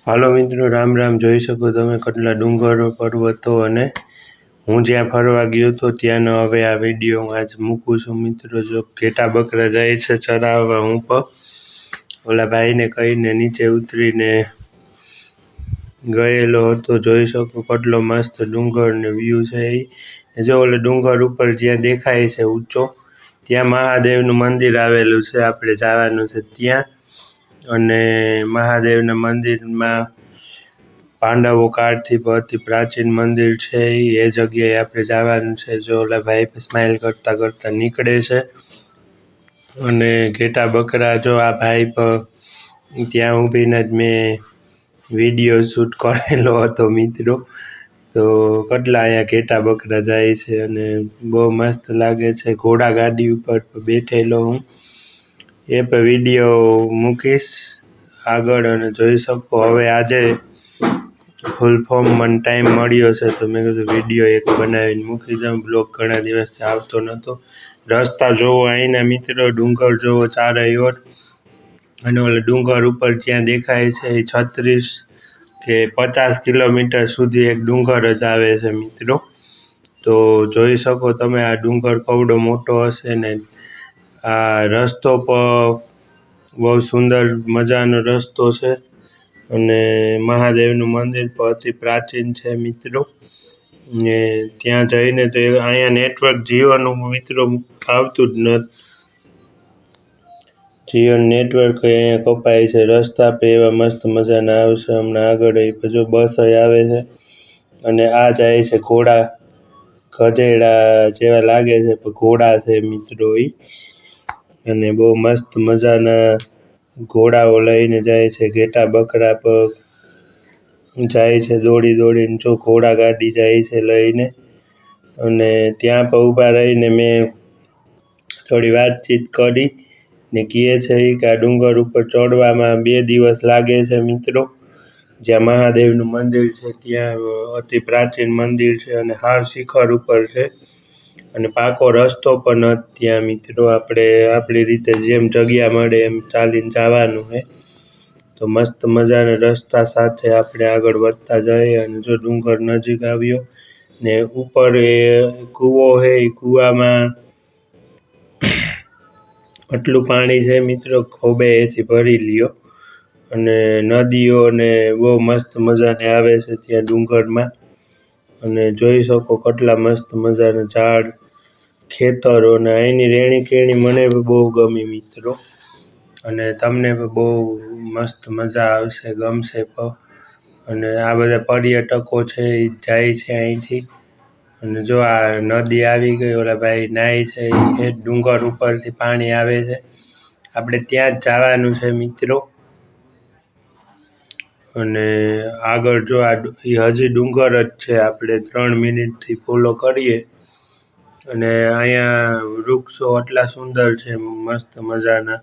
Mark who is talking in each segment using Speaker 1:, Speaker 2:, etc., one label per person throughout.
Speaker 1: હાલો મિત્રો, રામ રામ. જોઈ શકો તમે કેટલા ડુંગરો, પર્વતો અને હું જ્યાં ફરવા ગયો હતો ત્યાંનો હવે આ વિડીયો હું આજ મૂકું છું. મિત્રો, જો ઘેટા બકરા જાય છે ચરાવવા, હું પણ ઓલા ભાઈને કહીને નીચે ઉતરીને ગયેલો હતો. જોઈ શકો કેટલો મસ્ત ડુંગર ને વ્યૂ છે. જો ઓલે ડુંગર ઉપર જ્યાં દેખાય છે ઊંચો, ત્યાં મહાદેવનું મંદિર આવેલું છે. આપણે જવાનું છે ત્યાં. અને મહાદેવના મંદિરમાં પાંડવો કાળથી અતિ પ્રાચીન મંદિર છે. એ જગ્યાએ આપણે જવાનું છે. જો ઓલા ભાઈ સ્માઇલ કરતા કરતા નીકળે છે. અને ઘેટા બકરા જો આ ભાઈ ત્યાં ઊભીને જ મેં વિડીયો શૂટ કરેલો હતો મિત્રો. તો કેટલા અહીંયા ઘેટા બકરા જાય છે અને બહુ મસ્ત લાગે છે. ઘોડા ગાડી ઉપર બેઠેલો હું, એ પણ વિડીયો મૂકીશ આગળ. અને જોઈ શકો હવે આજે ફૂલ ફોર્મ મને ટાઈમ મળ્યો છે તો મેં કીધું વિડીયો એક બનાવીને મૂકી દઉં. બ્લોગ ઘણા દિવસથી આવતો નહોતો. રસ્તા જોવો અહીંના મિત્રો, ડુંગર જોવો ચારે ઓર. અને ઓલા ડુંગર ઉપર જ્યાં દેખાય છે એ 36 કે 50 કિલોમીટર સુધી એક ડુંગર જ આવે છે મિત્રો. તો જોઈ શકો તમે આ ડુંગર કવડો મોટો હશે ને. આ રસ્તો પણ બહુ સુંદર મજાનો રસ્તો છે. અને મહાદેવનું મંદિર પણ અતિ પ્રાચીન છે મિત્રો. ને ત્યાં જઈને તો અહીંયા નેટવર્ક જીઓનું મિત્રો આવતું જ નથી. જીઓ નેટવર્ક અહીંયા કપાય છે. રસ્તા પર એવા મસ્ત મજાના આવશે હમણાં આગળ. જો બસ આવે છે અને આ જાય છે ઘોડા, ગધેડા જેવા લાગે છે પણ ઘોડા છે મિત્રો એ. અને બહુ મસ્ત મજાના ઘોડાઓ લઈને જાય છે. ઘેટા બકરા પર જાય છે દોડી દોડીને. જો ઘોડા ગાડી જાય છે લઈને. અને ત્યાં પણ ઊભા રહીને મેં થોડી વાતચીત કરી ને કહે છે કે આ ડુંગર ઉપર ચડવામાં 2 દિવસ લાગે છે મિત્રો. જ્યાં મહાદેવનું મંદિર છે ત્યાં અતિ પ્રાચીન મંદિર છે અને હાવ શિખર ઉપર છે. અને પાકો રસ્તો પણ નથી ત્યાં મિત્રો. આપણે આપણી રીતે જેમ જગ્યા મળે એમ ચાલીને જવાનું છે. તો મસ્ત મજાના રસ્તા સાથે આપણે આગળ વધતા જઈએ. અને જો ડુંગર નજીક આવ્યો ને ઉપર એ કૂવો છે, એ કૂવામાં આટલું પાણી છે મિત્રો, ખોબે એથી ભરી લ્યો. અને નદીઓ ને બહુ મસ્ત મજાને આવે છે ત્યાં ડુંગરમાં. અને જોઈ શકો કેટલા મસ્ત મજાના ઝાડ, ખેતરો ને અહીંની રહેણી કહેણી મને બહુ ગમી મિત્રો. અને તમને પણ બહુ મસ્ત મજા આવશે, ગમશે પણ. અને આ બધા પર્યટકો છે એ જાય છે અહીંથી. અને જો આ નદી આવી ગઈ, ઓલા ભાઈ નાય છે એ ડુંગર ઉપરથી પાણી આવે છે. આપણે ત્યાં જ જવાનું છે મિત્રો. અને આગળ જો આ હજી ડુંગર જ છે. આપણે 3 મિનિટથી ફોલો કરીએ. અને અહીંયા વૃક્ષો એટલા સુંદર છે, મસ્ત મજાના.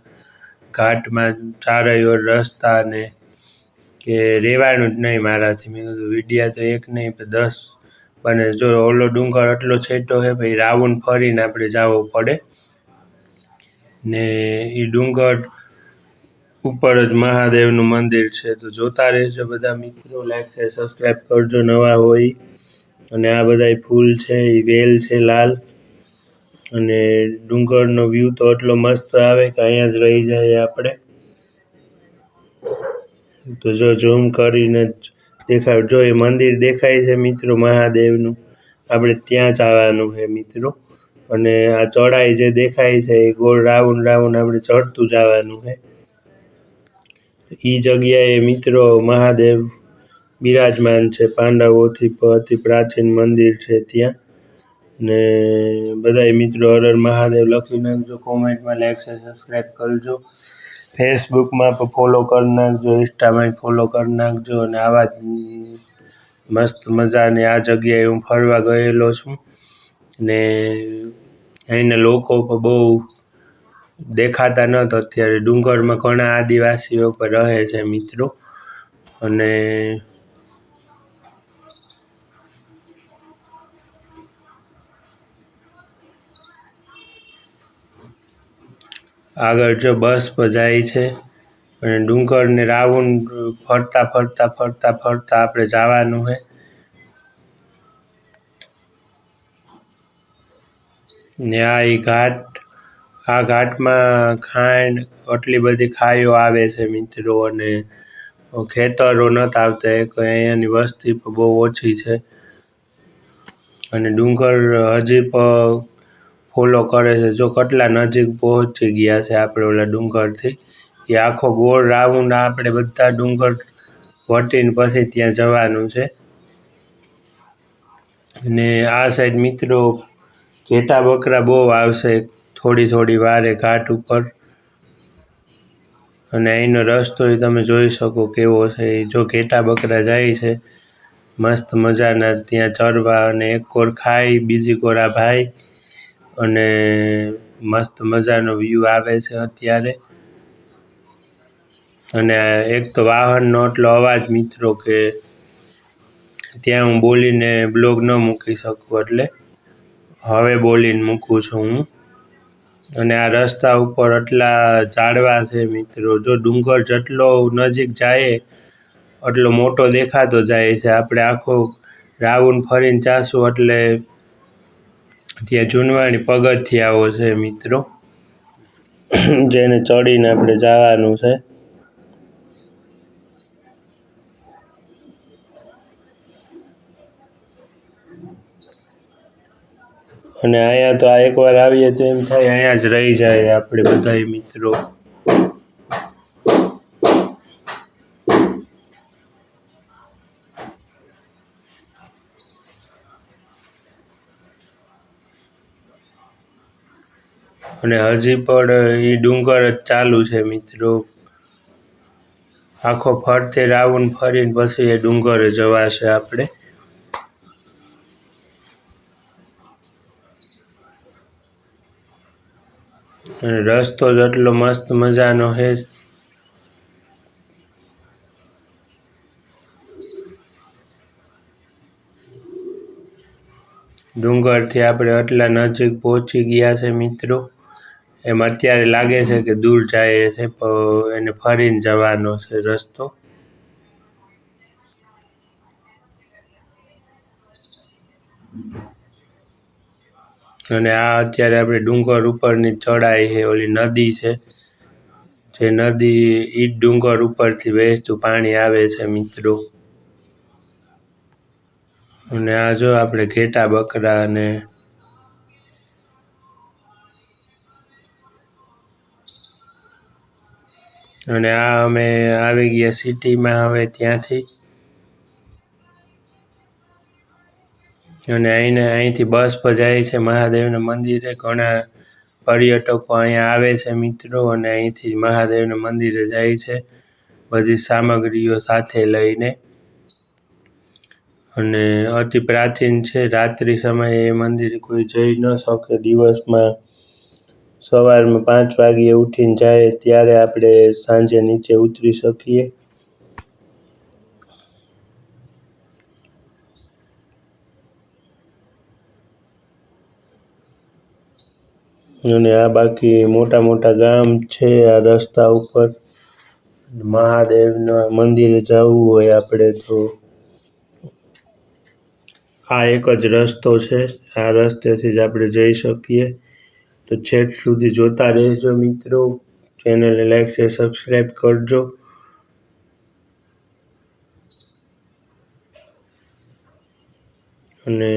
Speaker 1: ઘાટમાં ચારેયોર રસ્તા ને કે રહેવાનું જ નહીં મારાથી. મેં કીધું વિડીયા તો એક નહીં પણ 10 બને. જો ઓલો ડુંગર એટલો છેટો છે ભાઈ, રાઉન્ડ ફરીને આપણે જવું પડે. ને એ ડુંગર ઉપર જ મહાદેવનું મંદિર છે. તો જોતા રહેજો બધા મિત્રો. લાઈક છે, સબસ્ક્રાઈબ કરજો નવા હોય. અને આ બધા ફૂલ છે એ વેલ છે લાલ. અને ડુંગરનો વ્યૂ તો એટલો મસ્ત આવે કે અહીંયા જ રહી જાય આપણે. તો જો ઝૂમ કરીને જ દેખાડ. જો એ મંદિર દેખાય છે મિત્રો મહાદેવનું, આપણે ત્યાં જ આવવાનું છે મિત્રો. અને આ ચઢાઈ જે દેખાય છે એ ગોળ રાઉન્ડ રાઉન્ડ આપણે ચડતું જવાનું છે. એ જગ્યાએ મિત્રો મહાદેવ બિરાજમાન છે. પાંડવોથી અતિ પ્રાચીન મંદિર છે ત્યાં. ને બધાય મિત્રો હર હર મહાદેવ લખી નાખજો કોમેન્ટમાં. લાઈક છે, સબસ્ક્રાઈબ કરજો. ફેસબુકમાં પણ ફોલો કરી નાખજો, ઇન્સ્ટામાં ફોલો કરી નાખજો. અને આવા જ મસ્ત મજાની આ જગ્યાએ હું ફરવા ગયેલો છું. ને અહીંના લોકો પણ બહુ દેખાતા નહોતા. અત્યારે ડુંગરમાં ઘણા આદિવાસીઓ પણ રહે છે મિત્રો. અને આગળ જો બસ પર જાય છે અને ડુંગરને રાઉન્ડ ફરતા ફરતા ફરતા ફરતા આપણે જવાનું છે. ને આ ઘાટમાં આટલી બધી ખાઈઓ આવે છે મિત્રો, અને ખેતરો નથી આવતા, અહીંયાની વસ્તી બહુ ઓછી છે. અને ડુંગર હજી પણ ફોલો કરે છે. જો કેટલા નજીક પહોંચી ગયા છે આપણે ઓલા ડુંગરથી. એ આખો ગોળ રાઉન્ડ આપણે બધા ડુંગર વટીને પછી ત્યાં જવાનું છે. ને આ સાઈડ મિત્રો ઘેટા બકરા બહુ આવશે થોડી વારે ઘાટ ઉપર. અને અહીંનો રસ્તો તમે જોઈ શકો કેવો છે. જો ઘેટા બકરા જાય છે મસ્ત મજાના ત્યાં ચરવા, અને એક કોર ખાઈ બીજી કોર આ ભાઈ, અને મસ્ત મજાનો વ્યૂ આવે છે અત્યારે. અને એક તો વાહનનો એટલો અવાજ મિત્રો કે ત્યાં હું બોલીને બ્લોગ ન મૂકી શકું, એટલે હવે બોલીને મૂકું છું હું. અને આ રસ્તા ઉપર એટલા ઝાડવા છે મિત્રો. જો ડુંગર જેટલો નજીક જાય એટલો મોટો દેખાતો જાય છે. આપણે આખો રાઉન્ડ ફરીને જાશું એટલે ત્યાં જૂનવાણી પગથિયાઓ છે મિત્રો, જેને ચડીને આપણે જવાનું છે. અને અહીંયા તો એકવાર આવીએ તો એમ થાય અહીંયા જ રહી જાય આપણે બધાય મિત્રો. અને હજી પણ એ ડુંગર જ ચાલુ છે મિત્રો. આખો ફરતે રાઉન્ડ ફરીને પછી એ ડુંગરે જવાશે આપણે. અને રસ્તો જ એટલો મસ્ત મજાનો છે. ડુંગરથી આપણે એટલા નજીક પહોંચી ગયા છે મિત્રો. એમ અત્યારે લાગે છે કે દૂર જાય છે, પણ એને ફરીને જવાનો છે રસ્તો. અને આ અત્યારે આપણે ડુંગર ઉપરની ચડાઈ છે. ઓલી નદી છે, જે નદી ઈ ડુંગર ઉપરથી વહેતું પાણી આવે છે મિત્રો. અને આ જો આપણે ઘેટા બકરા અને આ અમે આવી ગયા સિટીમાં હવે ત્યાંથી. અને અહીંથી બસ પર જાય છે મહાદેવના મંદિરે. ઘણા પર્યટકો અહીંયા આવે છે મિત્રો, અને અહીંથી મહાદેવના મંદિરે જાય છે બધી સામગ્રીઓ સાથે લઈને. અને અતિ પ્રાચીન છે. રાત્રિ સમયે એ મંદિરે કોઈ જઈ ન શકે. દિવસમાં સવારમાં 5 વાગ્યે ઉઠીને જાય ત્યારે આપણે સાંજે નીચે ઉતરી શકીએ. અને આ બાકી મોટા મોટા ગામ છે આ રસ્તા ઉપર. મહાદેવના મંદિરે જવું હોય આપણે તો આ એક જ રસ્તો છે. આ રસ્તેથી જ આપણે જઈ શકીએ. તો છેક સુધી જોતા રહેજો મિત્રો. ચેનલને લાઈક શેર સબસ્ક્રાઈબ કરજો. અને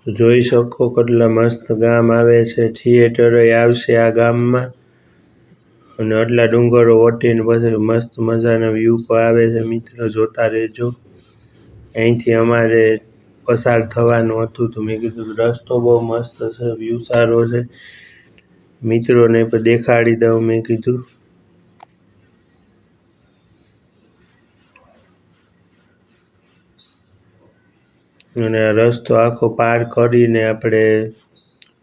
Speaker 1: જોઈ શકો કેટલા મસ્ત ગામ આવે છે. થિયેટરો આવશે આ ગામમાં. અને આટલા ડુંગરો વટીને પછી મસ્ત મજાના વ્યૂ પણ આવે છે મિત્રો. જોતા રહેજો. અહીંથી અમારે પસાર થવાનું હતું તો મેં કીધું રસ્તો બહુ મસ્ત છે, વ્યૂ સારો છે, મિત્રોને પણ દેખાડી દઉં મેં કીધું. અને આ રસ્તો આખો પાર કરીને આપણે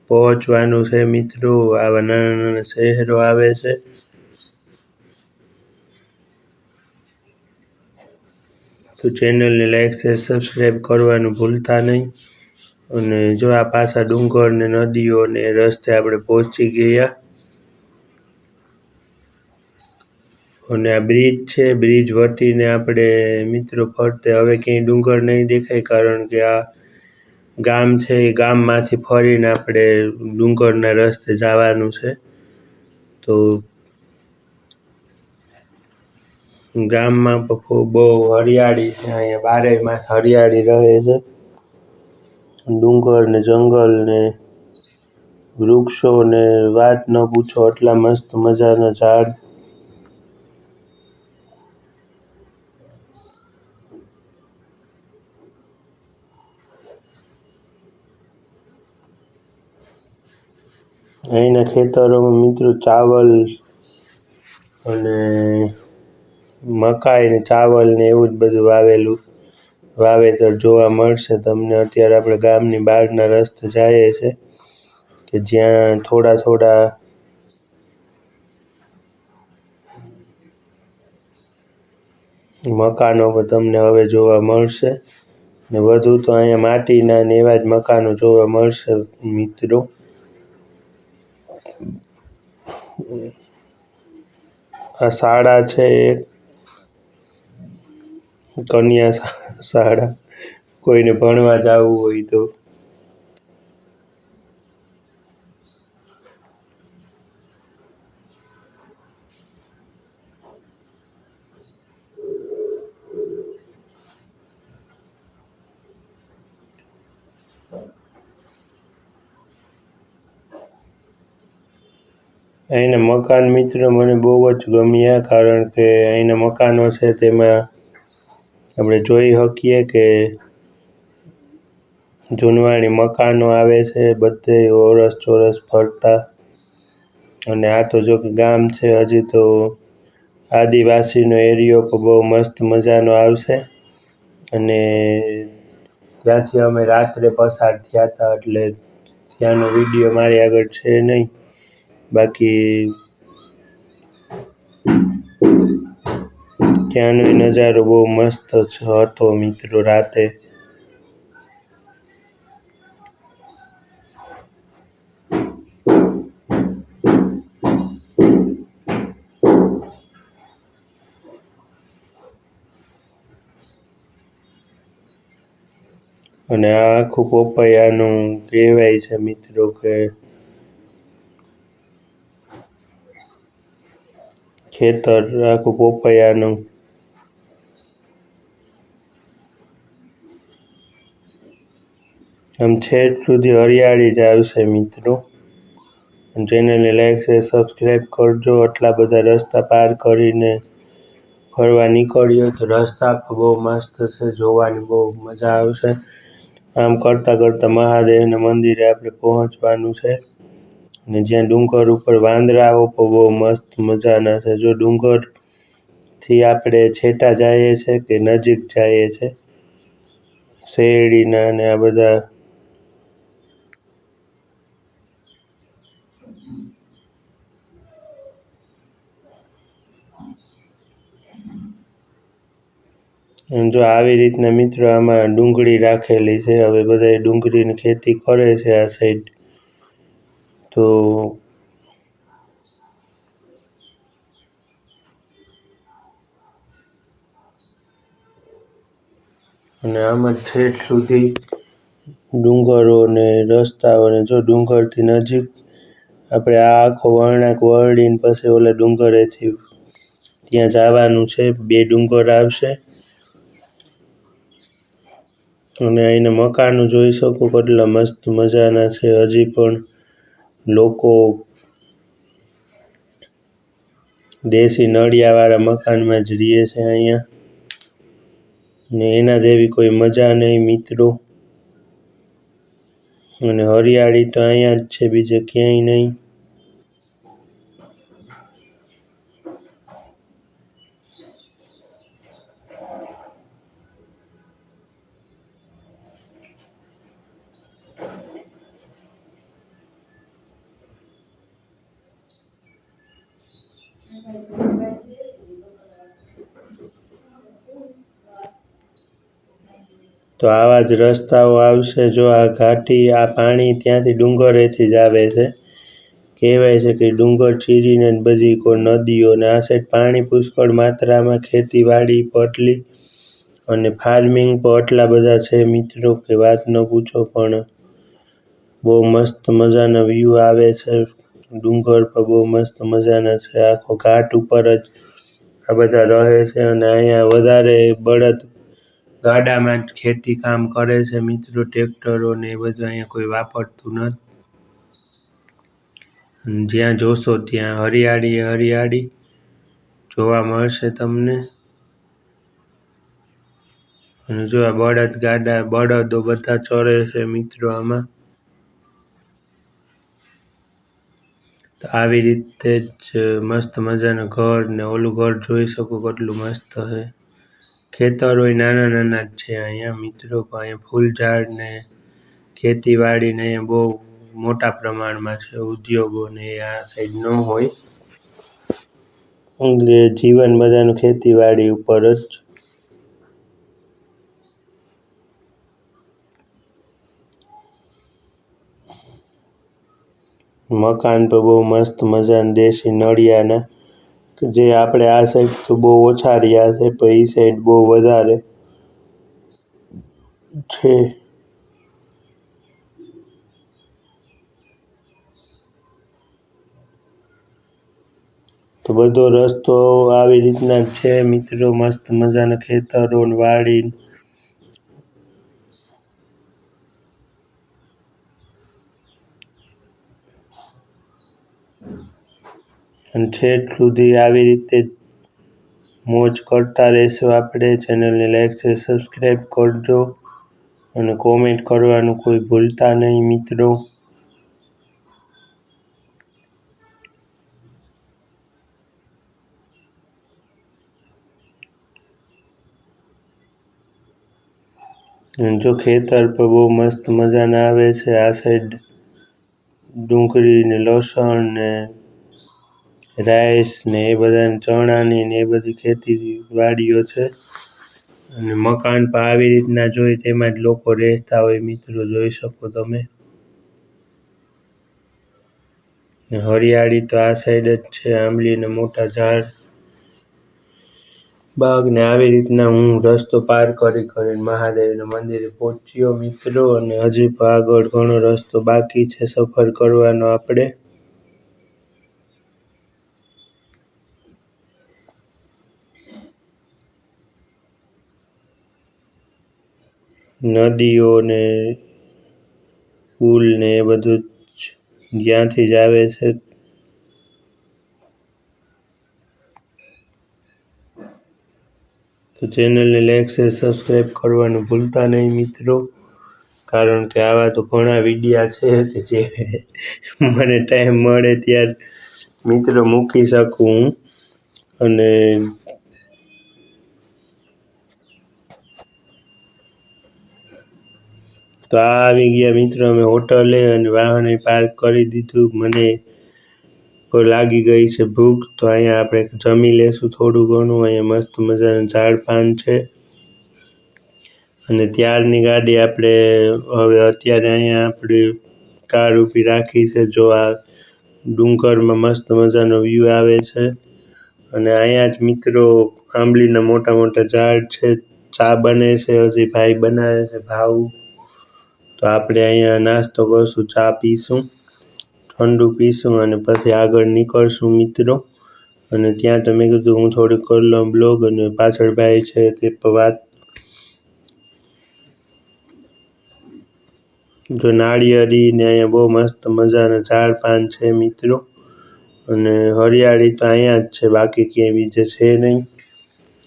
Speaker 1: પહોંચવાનું છે મિત્રો. આવા નાના નાના શહેરો આવે છે. તો ચેનલને લાઈક શેર સબસ્ક્રાઈબ કરવાનું ભૂલતા નહીં. અને જો આ પાછા ડુંગર ને નદીઓ ને રસ્તે આપણે પહોંચી ગયા. અને આ બ્રિજ છે. બ્રિજ વટીને આપણે મિત્રો ફરતે હવે ક્યાંય ડુંગર નહીં દેખાય, કારણ કે આ ગામ છે. એ ગામમાંથી ફરીને આપણે ડુંગરના રસ્તે જવાનું છે. તો ગામમાં બહુ હરિયાળી છે. અહીંયા બારેય માસ હરિયાળી રહે છે. ડુંગર ને જંગલ ને વૃક્ષો ને વાત ન પૂછો, એટલા મસ્ત મજાના ઝાડ. અહીંના ખેતરોમાં મિત્રો ચાવલ અને મકાઈ ને ચાવલ ને એવું જ બધું વાવેતર જોવા મળશે તમને. અત્યારે આપણે ગામની બહારના રસ્તે જઈએ છે કે જ્યાં થોડા થોડા મકાનો તમને હવે જોવા મળશે. ને વધુ તો અહીંયા માટીના ને એવા જ મકાનો જોવા મળશે મિત્રો. આ શાળા છે, એક કન્યા શાળા, કોઈને ભણવા જવું હોય તો. અહીંના મકાન મિત્રો મને બહુ જ ગમ્યા, કારણ કે અહીંના મકાનો છે તેમાં આપણે જોઈ શકીએ કે જૂનવાણી મકાનો આવે છે બધે ઓરસ ચોરસ ફરતા. અને આ તો જો કે ગામ છે, હજી તો આદિવાસીનો એરિયો પણ બહુ મસ્ત મજાનો આવશે. અને ત્યાંથી અમે રાત્રે પસાર થયા હતા, એટલે ત્યાંનો વિડીયો મારી આગળ છે નહીં. બાકી ત્યાંનો નજારો બહુ મસ્ત હતો મિત્રો રાતે. અને આ આખું પોપૈયાનું કહેવાય છે મિત્રો કે ખેતર, આખું પોપૈયાનું. આમ છેક સુધી હરિયાળી જ આવશે મિત્રો. ચેનલને લાઈક શેર સબસ્ક્રાઈબ કરજો. આટલા બધા રસ્તા પાર કરીને ફરવા નીકળ્યો તો રસ્તા પણ બહુ મસ્ત છે, જોવાની બહુ મજા આવશે. આમ કરતાં કરતાં મહાદેવના મંદિરે આપણે પહોંચવાનું છે. અને જ્યાં ડુંગર ઉપર વાંદરાઓ પણ બહુ મસ્ત મજાના છે. જો ડુંગરથી આપણે છેટા જઈએ છે કે નજીક જઈએ છે, શેરડીના ને આ બધા જો આવી રીતના મિત્રો આમાં ડુંગળી રાખેલી છે. હવે બધા ડુંગળીની ખેતી કરે છે આ સાઈડ. તો અને આમાં ઠેઠ સુધી ડુંગરો ને રસ્તાઓ, ને જો ડુંગરથી નજીક આપણે આ આખો વળાંક વળીને પછી ઓલા ડુંગરેથી ત્યાં જવાનું છે. 2 ડુંગર આવશે. અને અહીંના મકાનો જોઈ શકો કેટલા મસ્ત મજાના છે. હજી પણ લોકો દેશી નળિયાવાળા મકાનમાં જ રહે છે અહીંયા. ને એના જેવી કોઈ મજા નહીં મિત્રો. અને હરિયાળી તો અહીંયા જ છે, બીજે ક્યાંય નહીં. તો આવા જ રસ્તાઓ આવશે. જો આ ઘાટી, આ પાણી ત્યાંથી ડુંગરેથી જ આવે છે. કહેવાય છે કે ડુંગર ચીરીને બધી કોઈ નદીઓ, ને આ સાઈડ પાણી પુષ્કળ માત્રામાં, ખેતીવાડી પટલી અને ફાર્મિંગ પણ એટલા બધા છે મિત્રો કે વાત ન પૂછો. પણ બહુ મસ્ત મજાના વ્યૂ આવે છે. ડુંગર પર બહુ મસ્ત મજાના છે. આખો ઘાટ ઉપર જ આ બધા રહે છે. અને અહીંયા વધારે બળદ ગાડામાં જ ખેતી કામ કરે છે મિત્રો. ટ્રેક્ટરો ને એ બધું અહીંયા કોઈ વાપરતું નથી. જ્યાં જોશો ત્યાં હરિયાળી હરિયાળી જોવા મળશે તમને. અને જો આ બળદો બધા ચરે છે મિત્રો આમાં. તો આવી રીતે જ મસ્ત મજાના ઘર, ને ઓલું ઘર જોઈ શકો કેટલું મસ્ત છે. ખેતરોય નાના નાના જ છે અહીંયા મિત્રો. પણ અહીંયા ફૂલ ઝાડ ને ખેતીવાડી ને અહીંયા બહુ મોટા પ્રમાણમાં છે. ઉદ્યોગો ને આ સાઈડ ન હોય. જીવન બધાનું ખેતીવાડી ઉપર જ. મકાન તો બહુ મસ્ત મજાના દેશી નળિયાના, જે આપણે આ સાઈડ તો બહુ ઓછા રહ્યા છે, પણ એ સાઈડ બહુ વધારે છે. તો બધો રસ્તો આવી રીતના જ છે મિત્રો. મસ્ત મજાના ખેતરો ને વાડી, અને છેક સુધી આવી રીતે મોજ કરતા રહેશું આપણે. ચેનલને લાઈક છે, સબસ્ક્રાઈબ કરજો અને કોમેન્ટ કરવાનું કોઈ ભૂલતા નહીં મિત્રો. જો ખેતર પર બહુ મસ્ત મજાના આવે છે. આ સાઈડ ડુંગળી ને લસણ ને રાઈસ ને એ બધા ચણાની ને એ બધી ખેતીવાડીઓ છે. અને મકાન પણ આવી રીતના જોઈ તેમાં જ લોકો રહેતા હોય મિત્રો, જોઈ શકો તમે. હરિયાળી તો આ સાઈડ જ છે. આંબલીના મોટા ઝાડ, બાગ ને આવી રીતના હું રસ્તો પાર કરીને મહાદેવના મંદિરે પહોંચ્યો મિત્રો. અને હજી પણ આગળ ઘણો રસ્તો બાકી છે સફર કરવાનો આપણે. નદીઓ ને પુલ ને એ બધું જ્યાંથી જ આવે છે. તો ચેનલને લાઈક છે, સબસ્ક્રાઈબ કરવાનું ભૂલતા નહીં મિત્રો. કારણ કે આવા તો ઘણા વિડીયા છે કે જે મને ટાઈમ મળે ત્યારે મિત્રો મૂકી શકું હું. અને તો આ આવી ગયા મિત્રો અમે હોટલે, અને વાહન પાર્ક કરી દીધું. મને લાગી ગઈ છે ભૂખ, તો અહીંયા આપણે જમી લેશું થોડું ઘણું. અહીંયા મસ્ત મજાના ઝાડ પાન છે. અને ત્યારની ગાડી આપણે હવે અત્યારે અહીંયા આપણે કાર ઊભી રાખી છે. જો આ ડુંગરમાં મસ્ત મજાનો વ્યૂ આવે છે. અને અહીંયા જ મિત્રો આંબલીના મોટા મોટા ઝાડ છે. ચા બને છે, હજી ભાઈ બનાવે છે ભાવ. તો આપણે અહીંયા નાસ્તો કરશું, ચા પીશું, ઠંડુ પીશું અને પછી આગળ નીકળશું મિત્રો. અને ત્યાં તમે કીધું હું થોડીક કરી લઉં બ્લોગ. અને પાછળ ભાઈ છે તે વાત. જો નાળિયેરી ને અહીંયા બહુ મસ્ત મજાના ઝાડ પાન છે મિત્રો. અને હરિયાળી તો અહીંયા જ છે, બાકી ક્યાંય બીજે છે નહીં.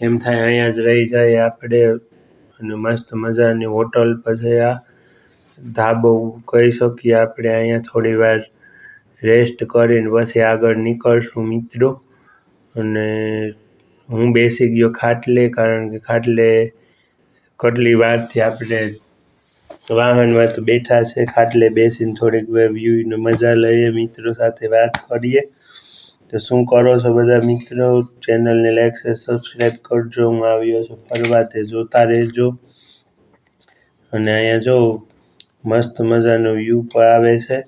Speaker 1: એમ થાય અહીંયા જ રહી જાય આપણે. અને મસ્ત મજાની હોટલ પછી આ ધાબો કહી શકીએ આપણે. અહીંયા થોડી વાર રેસ્ટ કરીને પછી આગળ નીકળશું મિત્રો. અને હું બેસી ગયો ખાટલે, કારણ કે ખાટલે કેટલી વારથી આપણે વાહનમાં તો બેઠા છે. ખાટલે બેસીને થોડીક વ્યૂની મજા લઈએ, મિત્રો સાથે વાત કરીએ. તો શું કરો છો બધા મિત્રો? ચેનલને લાઈક છે, સબસ્ક્રાઈબ કરજો. હું આવ્યો છું ફરવા, તે જોતા રહેજો. અને અહીંયા જો મસ્ત મજાનો વ્યૂ પણ આવે છે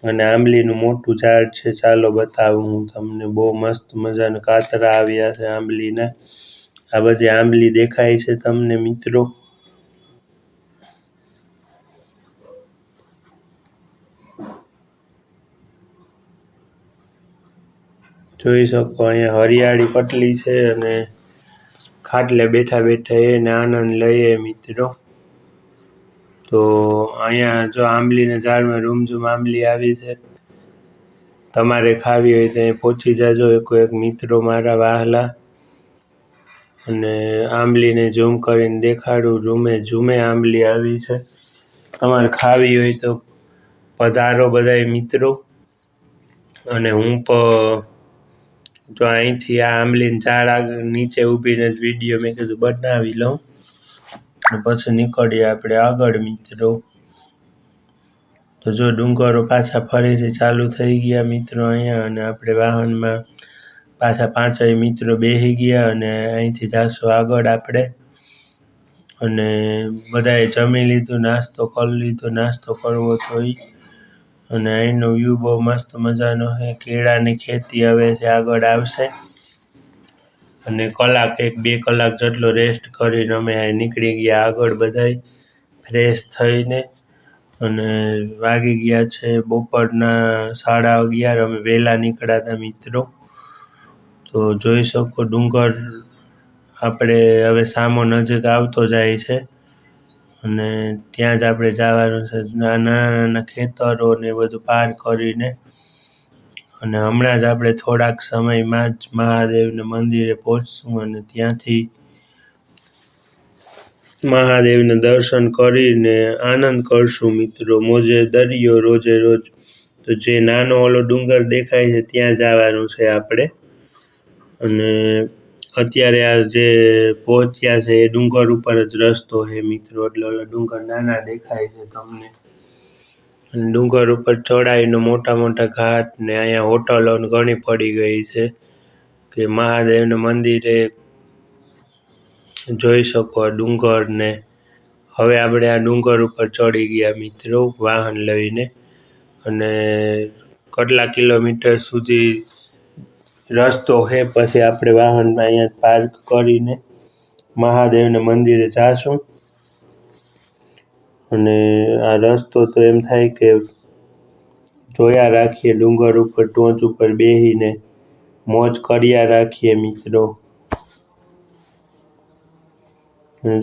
Speaker 1: અને આંબલીનું મોટું ઝાડ છે. ચાલો બતાવું હું તમને. બહુ મસ્ત મજાના કાતરા આવ્યા છે આંબલીના. આ બધી આંબલી દેખાય છે તમને મિત્રો? જોઈ શકો અહીંયા હરિયાળી કેટલી છે અને ખાટલે બેઠા બેઠા એને આનંદ લઈએ મિત્રો. તો અહીંયા જો આંબલીના ઝાડમાં રૂમઝૂમ આંબલી આવી છે. તમારે ખાવી હોય તો અહીં પહોંચી જાજો એક મિત્રો મારા વહાલા. અને આંબલીને ઝૂમ કરીને દેખાડું. ઝૂમે આંબલી આવી છે. તમારે ખાવી હોય તો પધારો બધાય મિત્રો. અને હું પણ જો અહીંથી આ આંબલીના ઝાડ નીચે ઊભીને જ વિડીયો મેં કીધું બનાવી લઉં. પછી નીકળીએ આપણે આગળ મિત્રો. તો જો ડુંગરો પાછા ફરીથી ચાલુ થઈ ગયા મિત્રો અહીંયા. અને આપણે વાહનમાં પાછા 5 મિત્રો બેસી ગયા અને અહીંથી જાશું આગળ આપણે. અને બધાએ જમી લીધું, નાસ્તો કરી લીધો. નાસ્તો કરવો તો અને અહીંનો વ્યૂ બહુ મસ્ત મજાનો છે. કેળાની ખેતી હવે છે આગળ આવશે. અને 1-2 કલાક જેટલો રેસ્ટ કરીને અમે નીકળી ગયા આગળ બધાય ફ્રેશ થઈને. અને વાગી ગયા છે બપોરના 11:30. અમે વહેલા નીકળ્યા હતા મિત્રો. તો જોઈ શકો ડુંગર આપણે હવે સામો નજીક આવતો જાય છે. અને ત્યાં જ આપણે જવાનું છે. નાના નાના ખેતરો ને બધું પાર કરીને. અને હમણાં જ આપણે થોડાક સમયમાં જ મહાદેવના મંદિરે પહોંચશું. અને ત્યાંથી મહાદેવના દર્શન કરીને આનંદ કરશું મિત્રો. મોજે દરિયો રોજે રોજ. તો જે નાનો ઓલો ડુંગર દેખાય છે ત્યાં જવાનું છે આપણે. અને અત્યારે આ જે પહોંચ્યા છે એ ડુંગર ઉપર જ રસ્તો છે મિત્રો. એટલે ઓલા ડુંગર નાના દેખાય છે તમને. અને ડુંગર ઉપર ચડાઈનો મોટા મોટા ઘાટ ને અહીંયા હોટલો ઘણી પડી ગઈ છે. કે મહાદેવના મંદિરે જોઈ શકો ડુંગર ને. હવે આપણે આ ડુંગર ઉપર ચડી ગયા મિત્રો વાહન લઈને. અને કેટલા કિલોમીટર સુધી રસ્તો છે. પછી આપણે વાહન અહીંયા પાર્ક કરીને મહાદેવના મંદિરે જાશું. અને આ રસ્તો તો એમ થાય કે જોયા રાખીએ. ડુંગર ઉપર ટોચ ઉપર બેસીને મોજ કર્યા રાખીએ મિત્રો.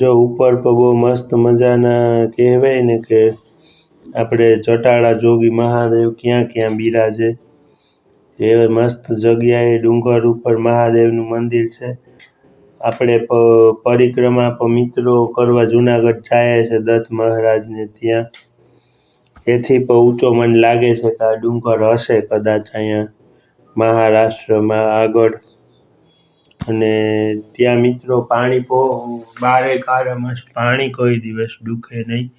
Speaker 1: જો ઉપર પર બહુ મસ્ત મજાના કહેવાય ને કે આપણે જટાળા જોગી મહાદેવ ક્યાં ક્યાં બિરાજે. એ મસ્ત જગ્યાએ ડુંગર ઉપર મહાદેવનું મંદિર છે. આપણે પરિક્રમા પર મિત્રો કરવા જુનાગઢ જાય છે દત્ત મહારાજને ત્યાં. એથી પણ ઊંચો મને લાગે છે કે આ ડુંગર હશે કદાચ અહીંયા મહારાષ્ટ્રમાં આગળ. અને ત્યાં મિત્રો પાણી બારે કારમશ પાણી કોઈ દિવસ ડૂકે નહીં.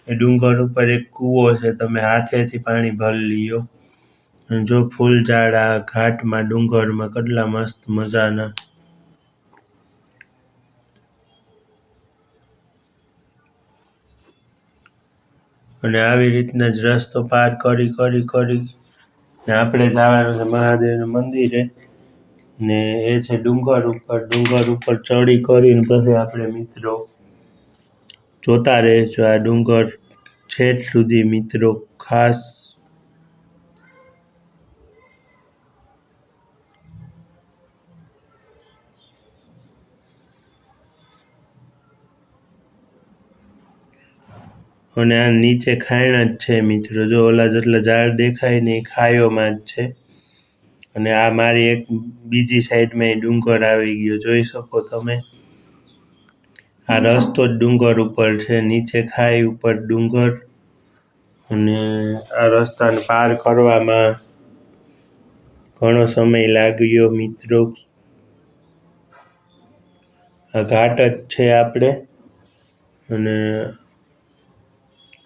Speaker 1: એ ડુંગર ઉપર એક કૂવો છે. તમે હાથેથી પાણી ભરી લ્યો. જો ફૂલઝાડ આ ઘાટમાં ડુંગરમાં કેટલા મસ્ત મજાના. અને આવી રીતના જ રસ્તો પાર કરી ને આપણે જવાનું છે મહાદેવના મંદિરે. ને એ છે ડુંગર ઉપર ચડી કરીને પછી આપણે મિત્રો જોતા રહેજો આ ડુંગર છેક સુધી મિત્રો ખાસ. અને આ નીચે ખાયણા જ છે મિત્રો. જો ઓલા જેટલા ઝાડ દેખાય ને એ ખાયોમાં જ છે. અને આ મારી એક બીજી સાઈડમાં ડુંગર આવી ગયો જોઈ શકો તમે. આ રસ્તો જ ડુંગર ઉપર છે. નીચે ખાઈ ઉપર ડુંગર. અને આ રસ્તાને પાર કરવામાં ઘણો સમય લાગ્યો મિત્રો. આ ઘાટ જ છે આપણે. અને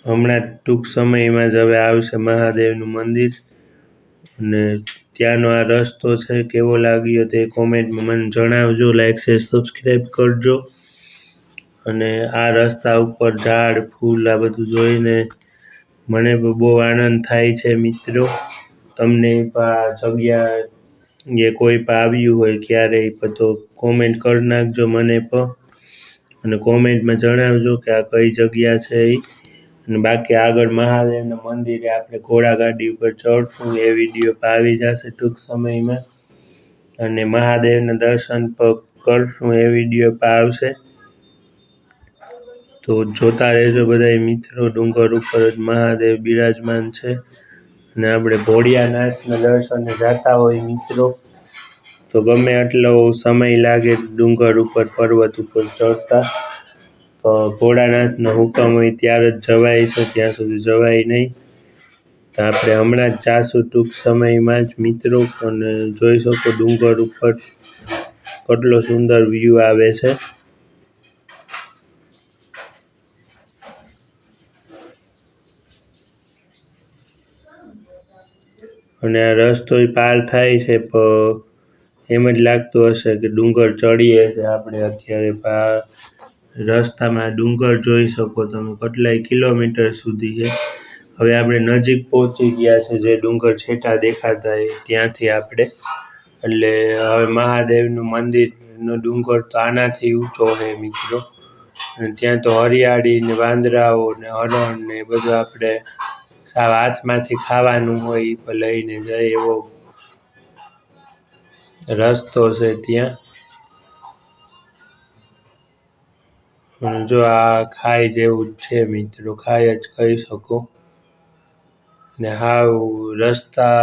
Speaker 1: હમણાં ટૂંક સમયમાં જ હવે આવશે મહાદેવનું મંદિર. અને ત્યાંનો આ રસ્તો છે કેવો લાગ્યો તે કોમેન્ટમાં મને જણાવજો. લાઈક શેર સબસ્ક્રાઈબ કરજો. અને આ રસ્તા ઉપર ઝાડ ફૂલ આ બધું જોઈને મને બહુ આનંદ થાય છે મિત્રો. તમને આ જગ્યા એ કોઈ પણ આવ્યું હોય ક્યારેય તો કોમેન્ટ કરી નાખજો મને પણ, અને કોમેન્ટમાં જણાવજો કે આ કઈ જગ્યા છે એ. અને બાકી આગળ મહાદેવના મંદિરે આપણે ઘોડાગાડી ઉપર ચડશું એ વિડીયો પણ આવી જશે ટૂંક સમયમાં. અને મહાદેવના દર્શન પણ કરશું એ વિડીયો પણ આવશે. તો જોતા રહેજો બધા મિત્રો. ડુંગર ઉપર જ મહાદેવ બિરાજમાન છે. અને આપણે ભોળિયાનાથના દર્શને જતા હોય મિત્રો તો ગમે એટલો સમય લાગે ડુંગર ઉપર પર્વત ઉપર ચડતા, તો ભોળાનાથનો હુકમ હોય ત્યારે જ જવાય છે, ત્યાં સુધી જવાય નહીં. તો આપણે હમણાં જ જાશું ટૂંક સમયમાં જ મિત્રો. અને જોઈ શકો ડુંગર ઉપર કેટલો સુંદર વ્યૂ આવે છે. અને આ રસ્તો પાર થાય છે પણ એમ જ લાગતું હશે કે ડુંગર ચડીએ છે આપણે અત્યારે. રસ્તામાં ડુંગર જોઈ શકો તમે કેટલાય કિલોમીટર સુધી છે. હવે આપણે નજીક પહોંચી ગયા છે જે ડુંગર છેટા દેખાતા ત્યાંથી આપણે. એટલે હવે મહાદેવનું મંદિરનો ડુંગર તો આનાથી ઊંચો છે મિત્રો. અને ત્યાં તો હરિયાળી ને વાંદરાઓ ને હરણ ને બધું આપણે સાવ હાથમાંથી ખાવાનું હોય એ પણ લઈને જાય એવો રસ્તો છે ત્યાં. અને જો આ ખાઈ જેવું જ છે મિત્રો, ખાઈ જ કહી શકો. ને હાવ રસ્તા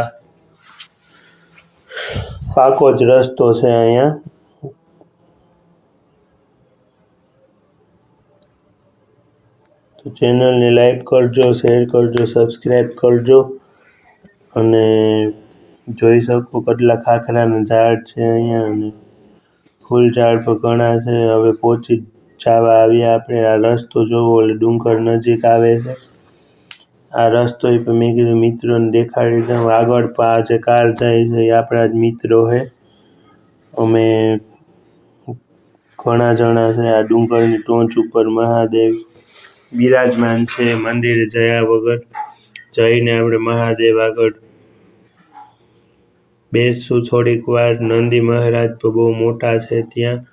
Speaker 1: પાકો જ રસ્તો છે અહીંયા. તો ચેનલને લાઈક કરજો, શેર કરજો, સબસ્ક્રાઈબ કરજો. અને જોઈ શકો કેટલા ખાખરાના ઝાડ છે અહીંયા, અને ફૂલ ઝાડ પણ ઘણા છે. હવે પહોંચી જવા આવ્યા આપણે. આ રસ્તો જોવો એટલે ડુંગર નજીક આવે છે. આ રસ્તો પણ મેં કીધું મિત્રોને દેખાડી દઉં. આગળ પણ આ જે કાર જાય છે એ આપણા જ મિત્રો છે. અમે ઘણા જણા છે. આ ડુંગરની ટોચ ઉપર મહાદેવ બિરાજમાન છે. મંદિરે જયા વગર જઈને આપણે મહાદેવ આગળ બેસશું થોડીક વાર. નંદી મહારાજ તો બહુ મોટા છે ત્યાં.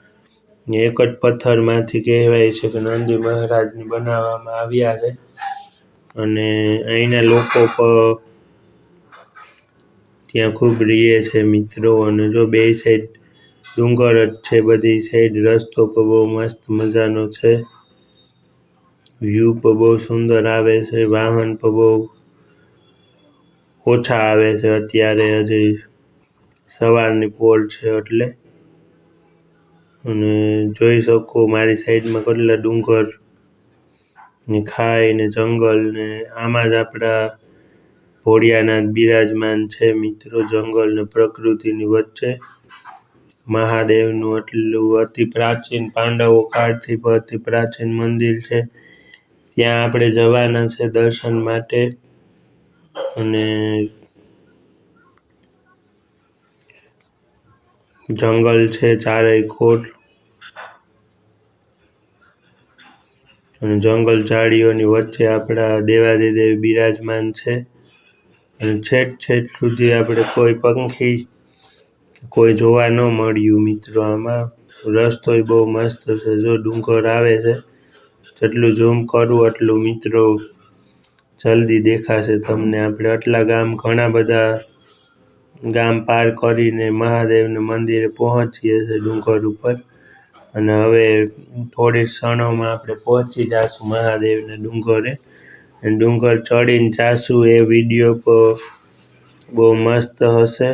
Speaker 1: એક જ પથ્થરમાંથી કહેવાય છે કે નંદી મહારાજને બનાવવામાં આવ્યા છે. અને અહીંના લોકો પણ ત્યાં ખૂબ રહે છે મિત્રો. અને જો બે સાઈડ ડુંગર જ છે, બધી સાઈડ રસ્તો પણ બહુ મસ્ત મજાનો છે. વ્યૂ પણ બહુ સુંદર આવે છે. વાહન પણ બહુ ઓછા આવે છે અત્યારે, હજી સવારની પોર છે એટલે. અને જોઈ શકો મારી સાઈડમાં કેટલા ડુંગર ને ખાઈ ને જંગલ ને આમાં જ આપણા ભોળિયાનાથ બિરાજમાન છે મિત્રો. જંગલ ને પ્રકૃતિની વચ્ચે મહાદેવનું એટલું અતિ પ્રાચીન પાંડવો કાળથી અતિ પ્રાચીન મંદિર છે. ત્યાં આપણે જવાના છે દર્શન માટે. અને જંગલ છે ચારેય કોર, અને જંગલ ઝાડીઓની વચ્ચે આપણા દેવાધિદેવ બિરાજમાન છે. અને છેક છેક સુધી આપણે કોઈ પંખી કોઈ જોવા ન મળ્યું મિત્રો. આમાં રસ્તોય બહુ મસ્ત છે. જો ડુંગર આવે છે, જેટલું ઝૂમ કરું એટલું મિત્રો જલ્દી દેખાશે તમને. આપણે આટલા ઘણા બધા ગામ પાર કરીને મહાદેવના મંદિરે પહોંચીએ છીએ ડુંગર ઉપર. અને હવે થોડી ક્ષણોમાં આપણે પહોંચી જઈશું મહાદેવના ડુંગરે. અને ડુંગર ચડીને જાશું એ વિડીયો પણ બહુ મસ્ત હશે.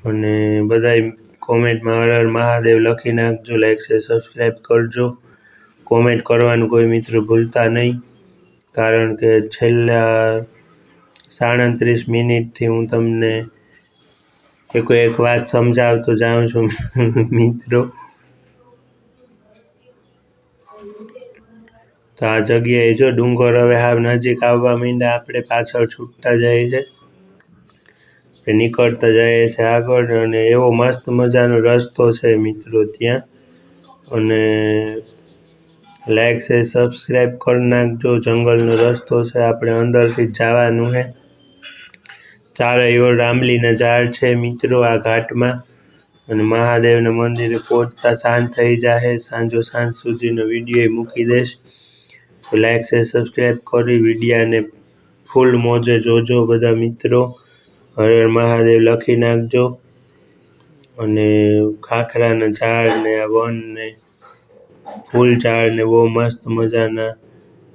Speaker 1: અને બધાય કોમેન્ટમાં હર હર મહાદેવ લખી નાખજો. લાઈક શેર સબસ્ક્રાઈબ કરજો. કોમેન્ટ કરવાનું કોઈ મિત્રો ભૂલતા નહીં, કારણ કે છેલ્લા 37 મિનિટથી હું તમને એક વાત સમજાવતો જાઉં છું મિત્રો. તો આ જગ્યાએ જો ડુંગર હવે હાવ નજીક આવવા માંડ્યા, આપણે પાછળ છૂટતા જાય છે. આપણે નીકળતા જઈએ છીએ આગળ, અને એવો મસ્ત મજાનો રસ્તો છે મિત્રો ત્યાં. અને લાઈક છે, સબસ્ક્રાઈબ કરી નાખજો. જંગલનો રસ્તો છે, આપણે અંદરથી જ જવાનું છે. ચારેય આંબલીના ઝાડ છે મિત્રો આ ઘાટમાં. અને મહાદેવના મંદિરે પહોંચતા સાંજ થઈ જાય. સાંજ સુધીનો વિડીયો મૂકી દઈશ. તો લાઈક છે, સબસ્ક્રાઈબ કરી વિડીયાને ફૂલ મોજે જોજો બધા મિત્રો. હર હર મહાદેવ લખી નાખજો. અને ખાખરાના ઝાડ ને આ વન ને ફૂલ ઝાડ ને બહુ મસ્ત મજાના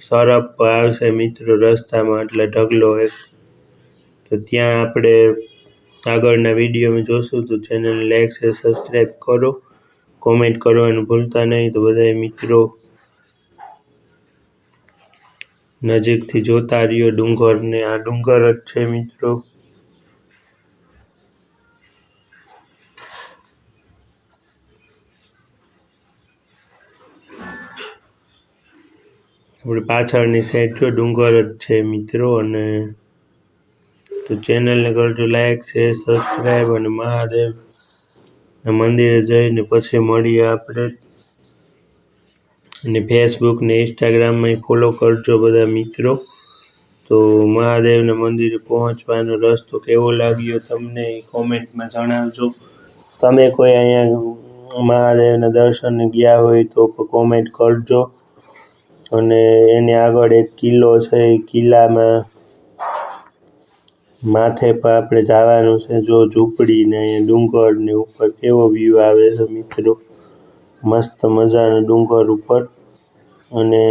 Speaker 1: સરપ આવશે મિત્રો રસ્તામાં, એટલે ઢગલો એક. તો ત્યાં આપણે આગળના વિડીયોમાં જોશું. તો ચેનલને લાઈક છે, સબસ્ક્રાઈબ કરો, કોમેન્ટ કરવાનું ભૂલતા નહીં. તો બધા મિત્રો નજીકથી જોતા રહ્યો ડુંગરને. આ ડુંગર જ છે મિત્રો. આપણે પાછળની સાઈડ જો ડુંગર જ છે મિત્રો. અને તો ચેનલને કરજો લાઈક છે, સબસ્ક્રાઈબ. અને મહાદેવના મંદિરે જઈને પછી મળીએ આપણે. અને ફેસબુક ને ઇન્સ્ટાગ્રામમાં ફોલો કરજો બધા મિત્રો. તો મહાદેવના મંદિરે પહોંચવાનો રસ્તો કેવો લાગ્યો તમને એ કોમેન્ટમાં જણાવજો. તમે કોઈ અહીંયા મહાદેવના દર્શને ગયા હોય તો કોમેન્ટ કરજો. અને એની આગળ એક કિલ્લો છે, એ કિલ્લામાં માથે પર આપણે જવાનું છે. જો ઝૂંપડી ને અહીંયા ડુંગર ને ઉપર કેવો વ્યૂ આવે છે મિત્રો, મસ્ત મજાનો ડુંગર ઉપર. અને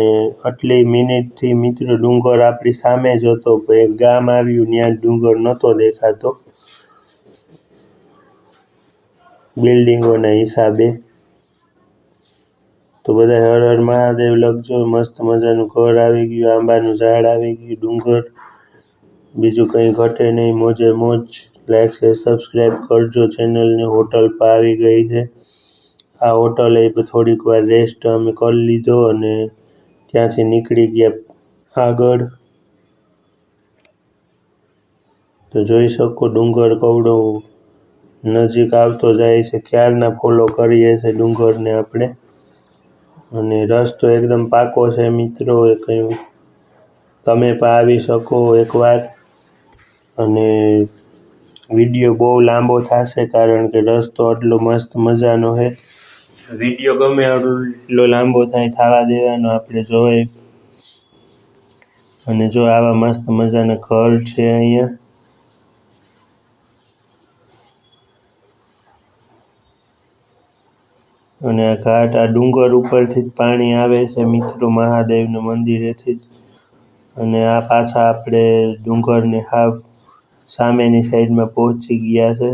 Speaker 1: આટલી મિનિટથી મિત્રો ડુંગર આપણી સામે જ હતો, પણ એક ગામ આવ્યું ત્યાં ડુંગર નહોતો દેખાતો બિલ્ડિંગોના હિસાબે. તો બધા હર હર મહાદેવ લખજો. મસ્ત મજાનું ઘર આવી ગયું, આંબાનું ઝાડ આવી ગયું, ડુંગર, બીજું કંઈ ઘટે નહીં, મોજે મોજ. લાઈક છે, સબસ્ક્રાઈબ કરજો ચેનલને. હોટલ પર આવી ગઈ છે. આ હોટલે થોડીક વાર રેસ્ટ અમે કરી લીધો અને ત્યાંથી નીકળી ગયા આગળ. તો જોઈ શકો ડુંગર કવડો નજીક આવતો જાય છે. ક્યારના ફોલો કરીએ છીએ ડુંગરને આપણે. અને રસ્તો એકદમ પાકો છે મિત્રો. એ કંઈ તમે પણ આવી શકો એકવાર. અને વિડીયો બહુ લાંબો થશે કારણ કે રસ્તો આટલો મસ્ત મજાનો છે. વિડીયો ગમે એટલો લાંબો થાય થવા દેવાનો, આપણે જોઈએ. અને જો આવા મસ્ત મજાના ઘર છે અહીંયા. અને આ ઘાટ આ ડુંગર ઉપરથી જ પાણી આવે છે મિત્રો, મહાદેવના મંદિરેથી જ. અને આ પાછા આપણે ડુંગરને હાવ સામેની સાઈડમાં પહોંચી ગયા છે.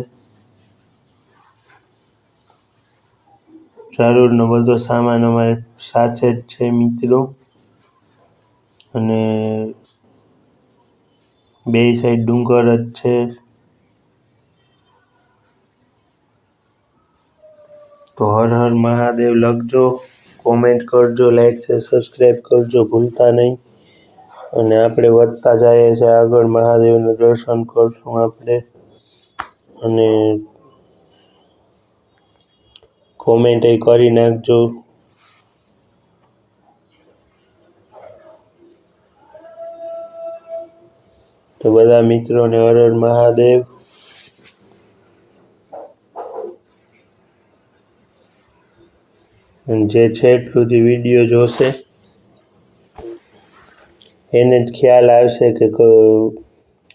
Speaker 1: જરૂરનો બધો સામાન અમારે સાથે જ છે મિત્રો. અને બે સાઈડ ડુંગર જ છે. તો હર હર મહાદેવ લખજો, કોમેન્ટ કરજો, લાઈક છે, સબસ્ક્રાઈબ કરજો ભૂલતા નહીં. અને આપણે વધતા જઈએ છીએ આગળ. મહાદેવના દર્શન કરશું આપણે. અને કોમેન્ટ એ કરી નાખજો. તો બધા મિત્રોને હર હર મહાદેવ. જે છેક સુધી વિડીયો જોશે એને જ ખ્યાલ આવશે કે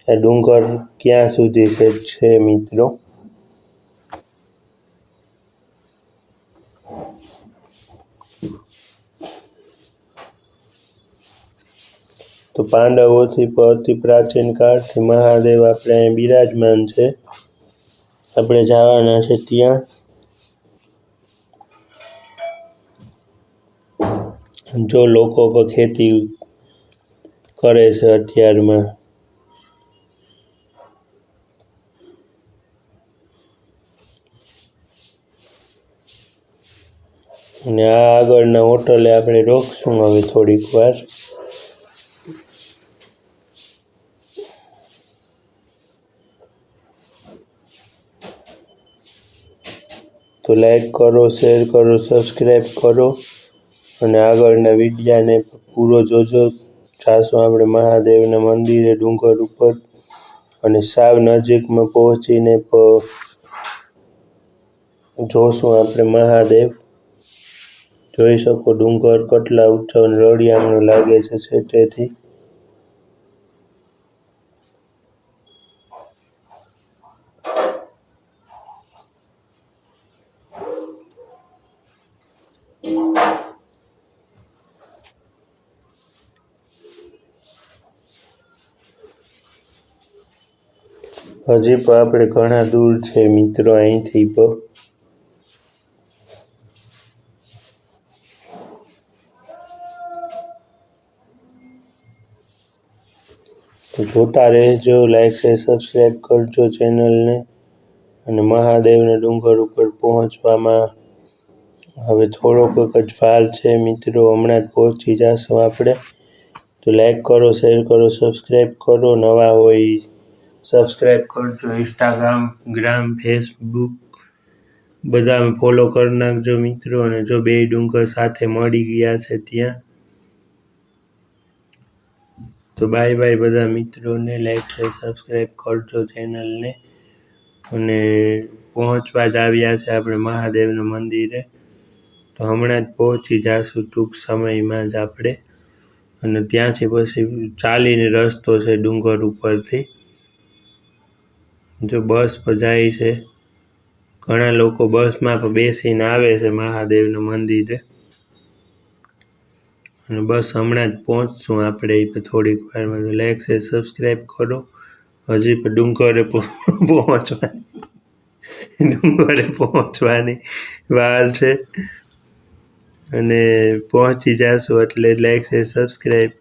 Speaker 1: આ ડુંગર ક્યાં સુધી છે મિત્રો. તો પાંડવોથી અતિ પ્રાચીન કાળથી મહાદેવ આપણે અહીં બિરાજમાન છે. આપણે જવાના છે ત્યાં. જો લોકો પર ખેતી કરે છે અત્યારમાં. અને આ આગળના હોટલે આપણે રોકશું હવે થોડીક વાર. તો લાઈક કરો, શેર કરો, સબસ્ક્રાઈબ કરો અને આગળના વિડીયાને પૂરો જોજો. જાશું આપણે મહાદેવના મંદિરે ડુંગર ઉપર અને સાવ નજીકમાં પહોંચીને જોશું આપણે મહાદેવ. જોઈ શકો ડુંગર કેટલા ઊંચા અને રળિયામણું લાગે છે છેટેથી. હજી પણ આપણે ઘણા દૂર છે મિત્રો અહીંથી પણ. તો જોતા રહેજો, લાઈક શેર સબસ્ક્રાઈબ કરજો ચેનલને. અને મહાદેવના ડુંગર ઉપર પહોંચવામાં હવે થોડોક જ વાર છે મિત્રો, હમણાં જ પહોંચી જશું આપણે. તો લાઈક કરો, શેર કરો, સબસ્ક્રાઈબ કરો. નવા હોય સબસ્ક્રાઈબ કરજો. ઇન્સ્ટાગ્રામ, ફેસબુક બધામાં ફોલો કરી નાખજો મિત્રો. અને જો બે ડુંગર સાથે મળી ગયા છે ત્યાં. તો બાય બાય બધા મિત્રોને. લાઈક શેર સબસ્ક્રાઈબ કરજો ચેનલને. અને પહોંચવા જ આવ્યા છે આપણે મહાદેવના મંદિરે. તો હમણાં જ પહોંચી જશું ટૂંક સમયમાં જ આપણે. અને ત્યાંથી પછી ચાલીને રસ્તો છે ડુંગર ઉપરથી. જો બસ પર જાય છે, ઘણા લોકો બસમાં પણ બેસીને આવે છે મહાદેવના મંદિરે. અને બસ હમણાં જ પહોંચશું આપણે થોડીક વારમાં. લાઈક શેર સબસ્ક્રાઈબ કરો. હજી પણ ડુંગરે પહોંચવાની વાર છે અને પહોંચી જશું એટલે લાઈક શેર સબસ્ક્રાઈબ